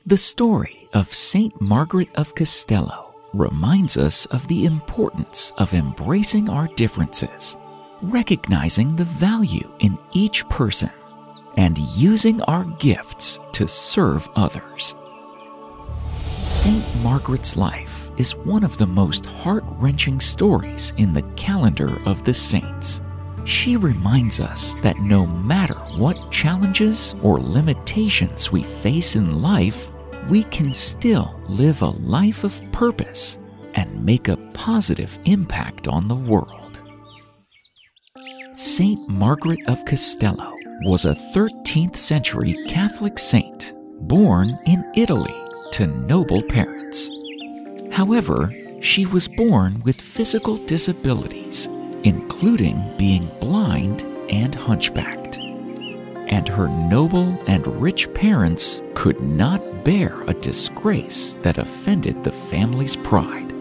The story of Saint Margaret of Castello reminds us of the importance of embracing our differences, recognizing the value in each person, and using our gifts to serve others. Saint Margaret's life is one of the most heart-wrenching stories in the calendar of the saints. She reminds us that no matter what challenges or limitations we face in life, we can still live a life of purpose and make a positive impact on the world. Saint Margaret of Castello was a 13th century Catholic saint born in Italy to noble parents. However, she was born with physical disabilities, including being blind and hunchbacked. And her noble and rich parents could not bear a disgrace that offended the family's pride.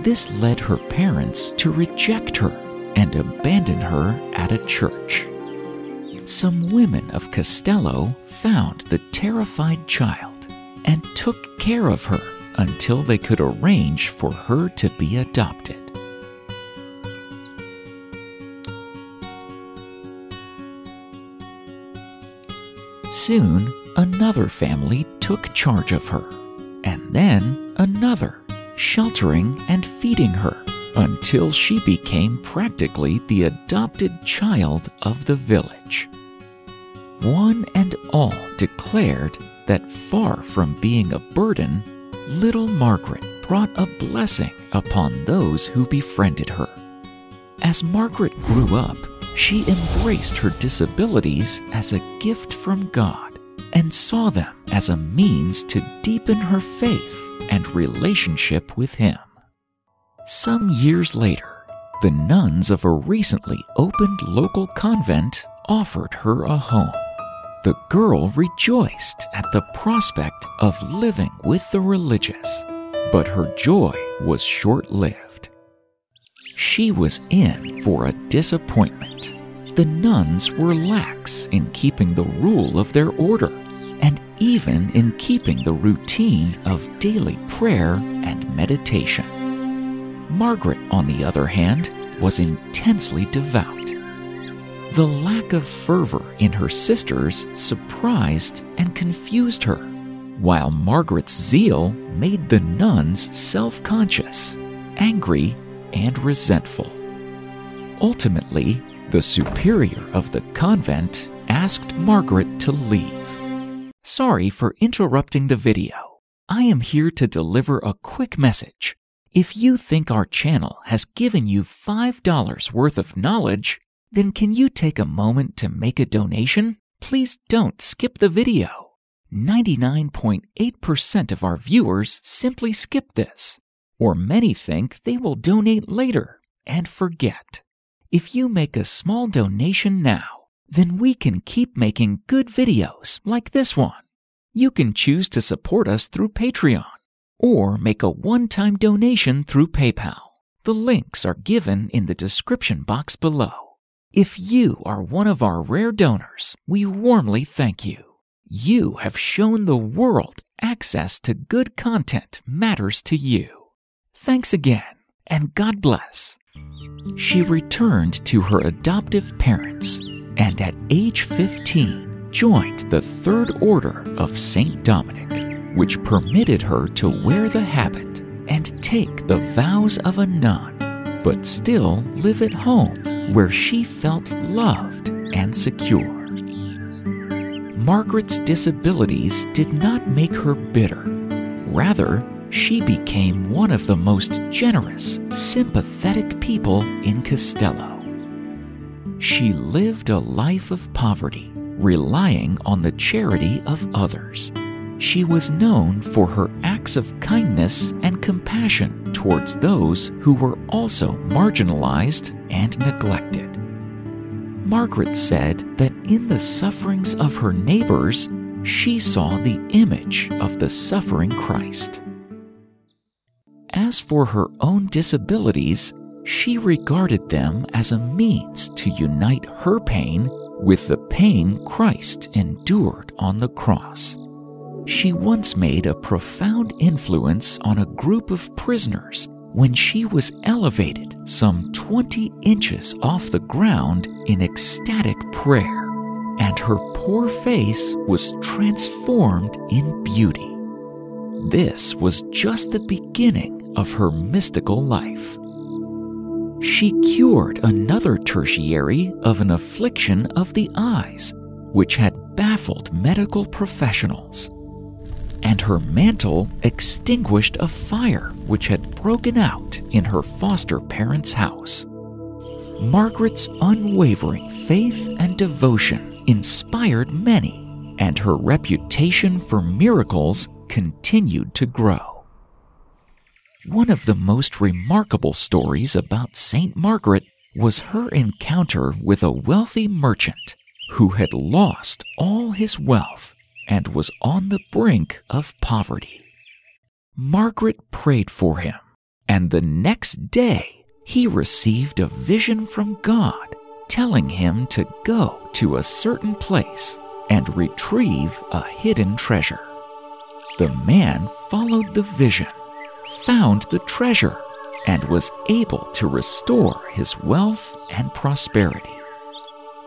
This led her parents to reject her and abandon her at a church. Some women of Castello found the terrified child and took care of her until they could arrange for her to be adopted. Soon, another family took charge of her, and then another, sheltering and feeding her until she became practically the adopted child of the village. One and all declared that far from being a burden, little Margaret brought a blessing upon those who befriended her. As Margaret grew up, she embraced her disabilities as a gift from God and saw them as a means to deepen her faith and relationship with Him. Some years later, the nuns of a recently opened local convent offered her a home. The girl rejoiced at the prospect of living with the religious, but her joy was short-lived. She was in for a disappointment. The nuns were lax in keeping the rule of their order, and even in keeping the routine of daily prayer and meditation. Margaret, on the other hand, was intensely devout. The lack of fervor in her sisters surprised and confused her, while Margaret's zeal made the nuns self-conscious, angry, and resentful. Ultimately, the superior of the convent asked Margaret to leave. Sorry for interrupting the video. I am here to deliver a quick message. If you think our channel has given you $5 worth of knowledge, then can you take a moment to make a donation? Please don't skip the video. 99.8% of our viewers simply skip this, or many think they will donate later and forget. If you make a small donation now, then we can keep making good videos like this one. You can choose to support us through Patreon or make a one-time donation through PayPal. The links are given in the description box below. If you are one of our rare donors, we warmly thank you. You have shown the world access to good content matters to you. Thanks again, and God bless. She returned to her adoptive parents, and at age 15, joined the Third Order of Saint Dominic, which permitted her to wear the habit and take the vows of a nun, but still live at home where she felt loved and secure. Margaret's disabilities did not make her bitter. Rather, she became one of the most generous, sympathetic people in Castello. She lived a life of poverty, relying on the charity of others. She was known for her acts of kindness and compassion towards those who were also marginalized and neglected. Margaret said that in the sufferings of her neighbors, she saw the image of the suffering Christ. As for her own disabilities, she regarded them as a means to unite her pain with the pain Christ endured on the cross. She once made a profound influence on a group of prisoners when she was elevated some 20 inches off the ground in ecstatic prayer, and her poor face was transformed in beauty. This was just the beginning of her mystical life. She cured another tertiary of an affliction of the eyes, which had baffled medical professionals. And her mantle extinguished a fire which had broken out in her foster parents' house. Margaret's unwavering faith and devotion inspired many, and her reputation for miracles continued to grow. One of the most remarkable stories about Saint Margaret was her encounter with a wealthy merchant who had lost all his wealth and was on the brink of poverty. Margaret prayed for him, and the next day he received a vision from God telling him to go to a certain place and retrieve a hidden treasure. The man followed the vision, found the treasure, and was able to restore his wealth and prosperity.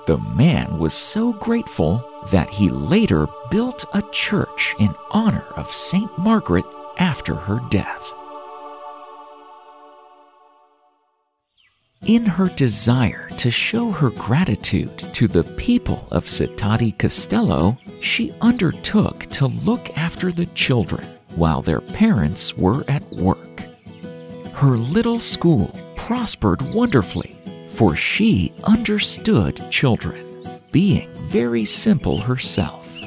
The man was so grateful that he later built a church in honor of Saint Margaret after her death. In her desire to show her gratitude to the people of Saint Castello, she undertook to look after the children while their parents were at work. Her little school prospered wonderfully, for she understood children, being very simple herself.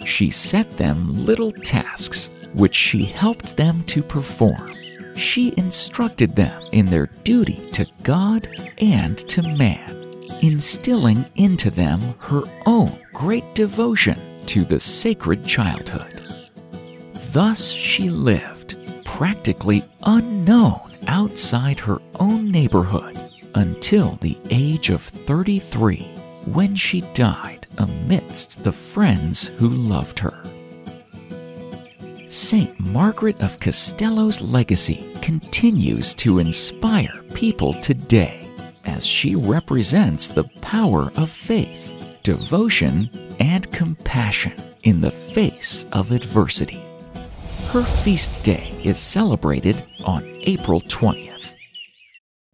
She set them little tasks which she helped them to perform. She instructed them in their duty to God and to man, instilling into them her own great devotion to the sacred childhood. Thus she lived, practically unknown outside her own neighborhood, until the age of 33, when she died amidst the friends who loved her. Saint Margaret of Castello's legacy continues to inspire people today, as she represents the power of faith, devotion, and compassion in the face of adversity. Her feast day is celebrated on April 20th.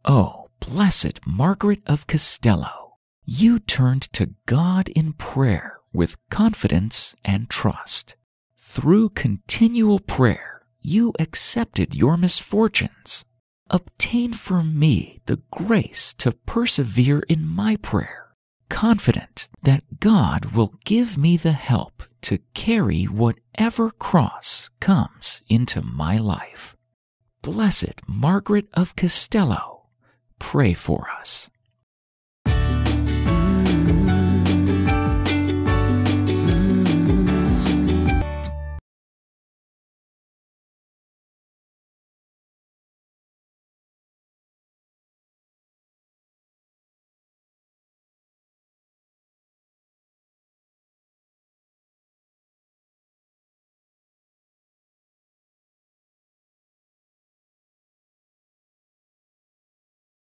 Oh, Blessed Margaret of Castello, you turned to God in prayer with confidence and trust. Through continual prayer, you accepted your misfortunes. Obtain for me the grace to persevere in my prayer, confident that God will give me the help to carry whatever cross comes into my life. Blessed Margaret of Castello, pray for us.